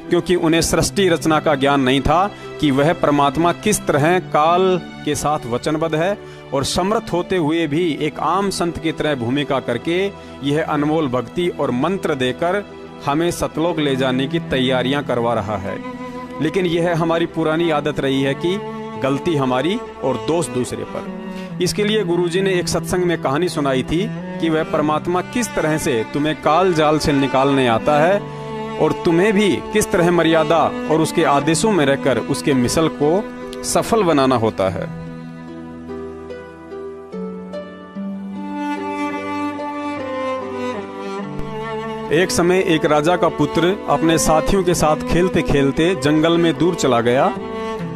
क्योंकि उन्हें सृष्टि रचना का ज्ञान नहीं था कि वह परमात्मा किस तरह काल के साथ वचनबद्ध है और समर्थ होते हुए भी एक आम संत की तरह भूमिका करके यह अनमोल भक्ति और मंत्र देकर हमें सतलोक ले जाने की तैयारियां करवा रहा है। लेकिन यह हमारी पुरानी आदत रही है कि गलती हमारी और दोष दूसरे पर। इसके लिए गुरुजी ने एक सत्संग में कहानी सुनाई थी कि वह परमात्मा किस तरह से तुम्हें काल जाल से निकालने आता है और तुम्हें भी किस तरह मर्यादा और उसके आदेशों में रहकर उसके मिसल को सफल बनाना होता है। एक समय एक राजा का पुत्र अपने साथियों के साथ खेलते खेलते जंगल में दूर चला गया।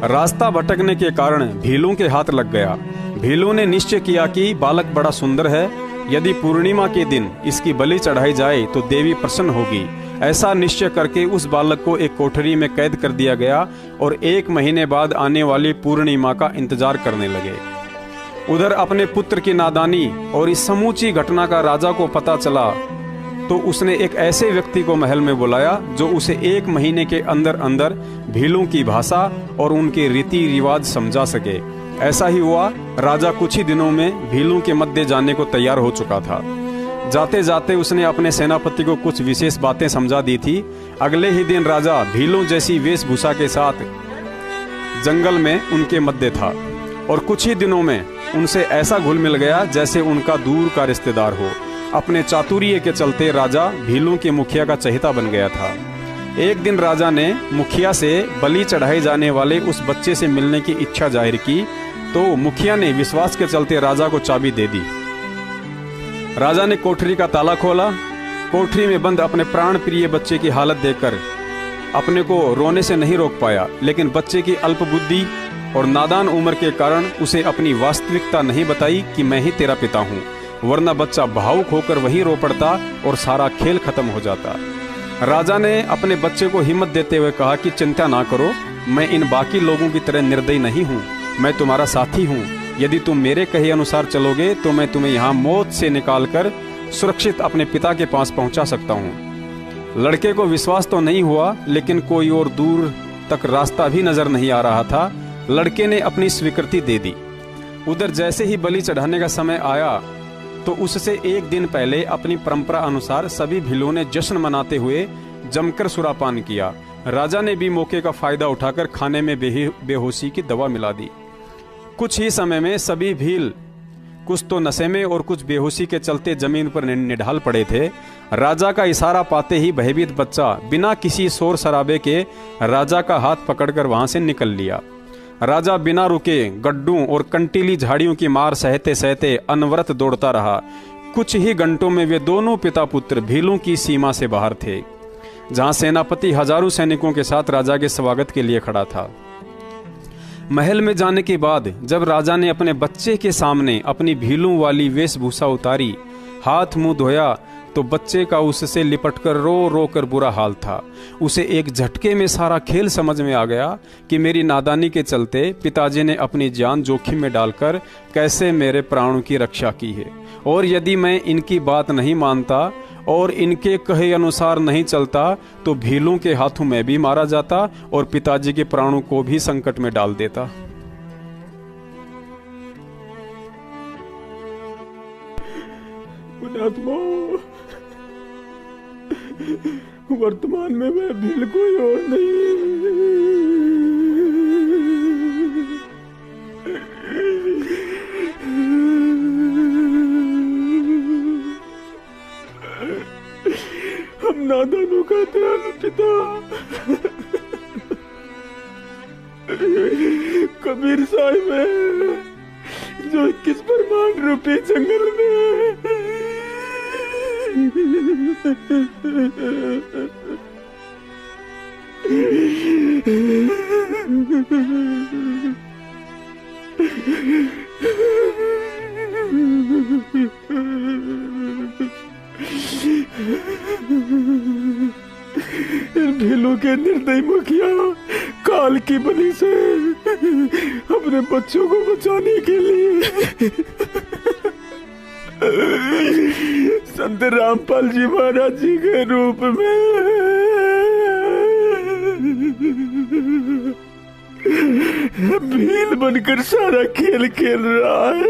रास्ता भटकने के कारण भीलों के हाथ लग गया। भीलों ने निश्चय किया कि बालक बड़ा सुंदर है, यदि पूर्णिमा के दिन इसकी बलि चढ़ाई जाए तो देवी प्रसन्न होगी। ऐसा निश्चय करके उस बालक को एक कोठरी में कैद कर दिया गया और 1 महीने बाद आने वाली पूर्णिमा का इंतजार करने लगे। उधर अपने पुत्र की नादानी और इस समूची घटना का राजा को पता चला तो उसने एक ऐसे व्यक्ति को महल में बुलाया जो उसे 1 महीने के अंदर अंदर भीलों की भाषा और उनके रीति रिवाज समझा सके। ऐसा ही हुआ। राजा कुछ ही दिनों में भीलों के मध्य जाने को तैयार हो चुका था। जाते जाते उसने अपने सेनापति को कुछ विशेष बातें समझा दी थी। अगले ही दिन राजा भीलों जैसी वेशभूषा के साथ जंगल में उनके मध्य था और कुछ ही दिनों में उनसे ऐसा घुल मिल गया जैसे उनका दूर का रिश्तेदार हो। अपने चातुर्य के चलते राजा भीलों के मुखिया का चहेता बन गया था। एक दिन राजा ने मुखिया से बलि चढ़ाए जाने वाले उस बच्चे से मिलने की इच्छा जाहिर की तो मुखिया ने विश्वास के चलते राजा को चाबी दे दी। राजा ने कोठरी का ताला खोला। कोठरी में बंद अपने प्राण प्रिय बच्चे की हालत देखकर अपने को रोने से नहीं रोक पाया, लेकिन बच्चे की अल्प बुद्धि और नादान उम्र के कारण उसे अपनी वास्तविकता नहीं बताई कि मैं ही तेरा पिता हूँ, वरना बच्चा भावुक होकर वहीं रो पड़ता और सारा खेल खत्म हो जाता। राजा ने अपने बच्चे को हिम्मत देते हुए कहा कि चिंता ना करो, मैं इन बाकी लोगों की तरह निर्दयी नहीं हूँ, मैं तुम्हारा साथी हूँ। यदि तुम मेरे कहे अनुसार चलोगे तो मैं तुम्हें यहाँ मौत से निकालकर सुरक्षित अपने पिता के पास पहुँचा सकता हूँ। लड़के को विश्वास तो नहीं हुआ, लेकिन कोई और दूर तक रास्ता भी नजर नहीं आ रहा था। लड़के ने अपनी स्वीकृति दे दी। उधर जैसे ही बलि चढ़ाने का समय आया तो उससे 1 दिन पहले अपनी परंपरा अनुसार सभी भीलों ने जश्न मनाते हुए जमकर सुरापान किया। राजा ने भी मौके का फायदा उठाकर खाने में बेहोशी की दवा मिला दी। कुछ ही समय में सभी भील कुछ तो नशे में और कुछ बेहोशी के चलते जमीन पर निढाल पड़े थे। राजा का इशारा पाते ही भयभीत बच्चा बिना किसी शोर शराबे के राजा का हाथ पकड़कर वहां से निकल लिया। राजा बिना रुके गड्ढों और कंटीली झाड़ियों की मार सहते सहते अनवरत दौड़ता रहा। कुछ ही घंटों में वे दोनों पिता पुत्र भीलों की सीमा से बाहर थे, जहां सेनापति हजारों सैनिकों के साथ राजा के स्वागत के लिए खड़ा था। महल में जाने के बाद जब राजा ने अपने बच्चे के सामने अपनी भीलों वाली वेशभूषा उतारी, हाथ मुंह धोया, तो बच्चे का उससे लिपटकर रो रो कर बुरा हाल था। उसे एक झटके में सारा खेल समझ में आ गया कि मेरी नादानी के चलते पिताजी ने अपनी जान जोखिम में डालकर कैसे मेरे प्राणों की रक्षा की है, और यदि मैं इनकी बात नहीं मानता और इनके कहे अनुसार नहीं चलता तो भीलों के हाथों में भी मारा जाता और पिताजी के प्राणों को भी संकट में डाल देता। वर्तमान में मैं भील कोई और नहीं। हम नादानों का ध्यान पिता कबीर साहिब है जो 21 परमान रूपी जंगल में भीलों के निर्दयी मुखिया काल की बलि से अपने बच्चों को बचाने के लिए संत रामपाल जी महाराज जी के रूप में भील बनकर सारा खेल खेल रहा है।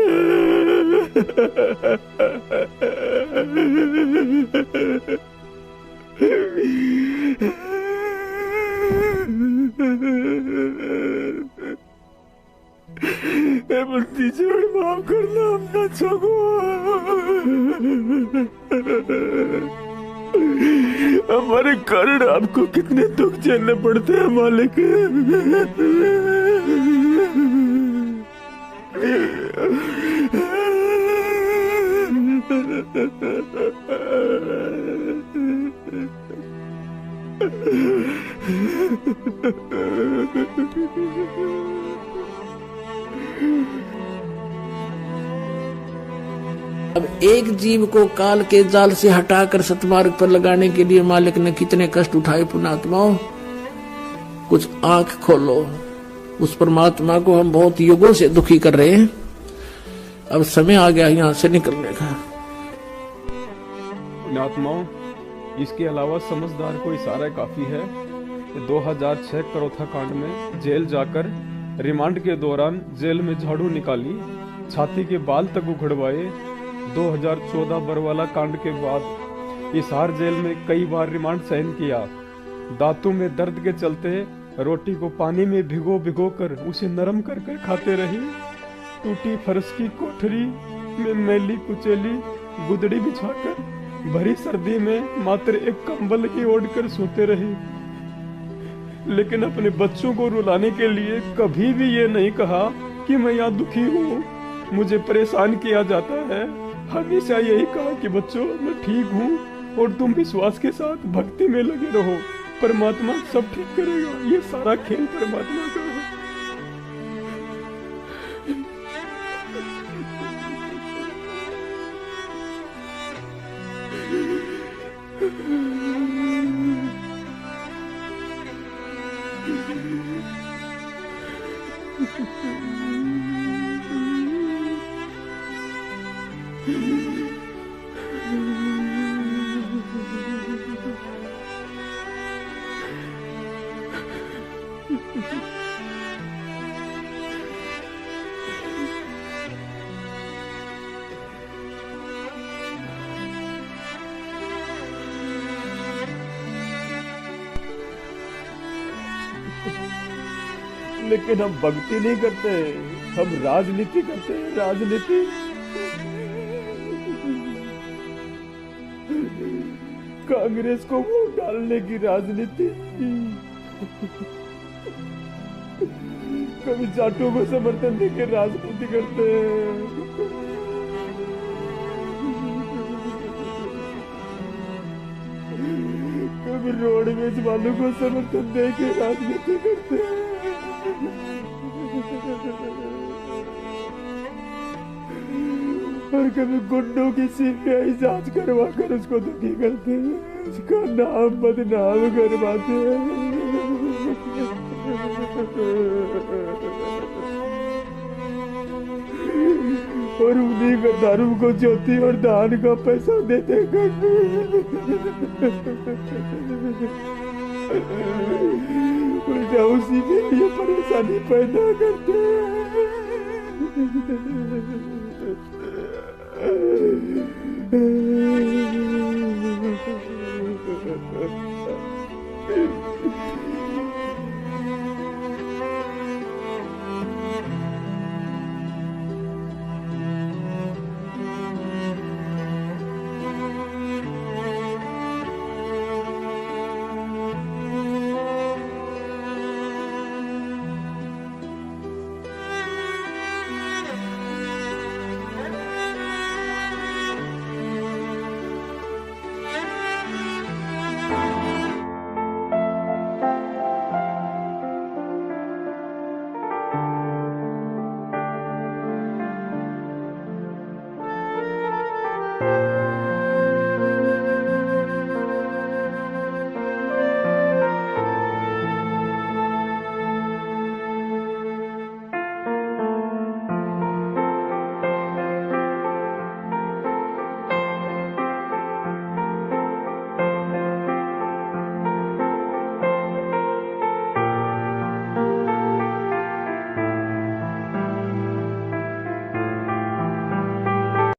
बंदी छोड़, माफ करना, हम ना छको। हमारे कारण आपको कितने दुख झेलने पड़ते हैं मालिक। अब एक जीव को काल के जाल से हटाकर सतमार्ग पर लगाने के लिए मालिक ने कितने कष्ट उठाए। पुण्यात्माओं, कुछ आंख खोलो। उस परमात्मा को हम बहुत युगों से दुखी कर रहे हैं। अब समय आ गया यहाँ से निकलने का। पुण्यात्माओं, इसके अलावा समझदार को इशारा काफी है। 2006 करोथा कांड में जेल जाकर रिमांड के दौरान जेल में झाड़ू निकाली, छाती के बाल तक उखड़वाए। 2014 बरवाला कांड के बाद हिसार जेल में कई बार रिमांड सहन किया। दांतों में दर्द के चलते रोटी को पानी में भिगो भिगो कर उसे नरम कर कर खाते रही। टूटी फर्श की कोठरी में मैली कुचेली गुदड़ी बिछाकर भरी सर्दी में मात्र एक कंबल ही ओढ़कर सोते रही। लेकिन अपने बच्चों को रुलाने के लिए कभी भी ये नहीं कहा कि मैं यहाँ दुखी हूँ, मुझे परेशान किया जाता है। हमेशा यही कहा कि बच्चों, मैं ठीक हूँ और तुम विश्वास के साथ भक्ति में लगे रहो, परमात्मा सब ठीक करेगा। ये सारा खेल परमात्मा का है। लेकिन हम भक्ति नहीं करते, हम राजनीति करते हैं। राजनीति कांग्रेस को वोट डालने की राजनीति। कभी जाटों को समर्थन देकर राजनीति करते हैं, कभी रोडवेज वालों को समर्थन देकर राजनीति करते हैं, और कभी गुंडों की सीबीआई जांच करवा कर उसको दुखी करते हैं, उसका नाम बदनाम करवाते हैं। और उन्हीं गद्दारों को ज्योति और दान का पैसा देते करते उल्टा उसी के लिए परेशानी पैदा करते हैं।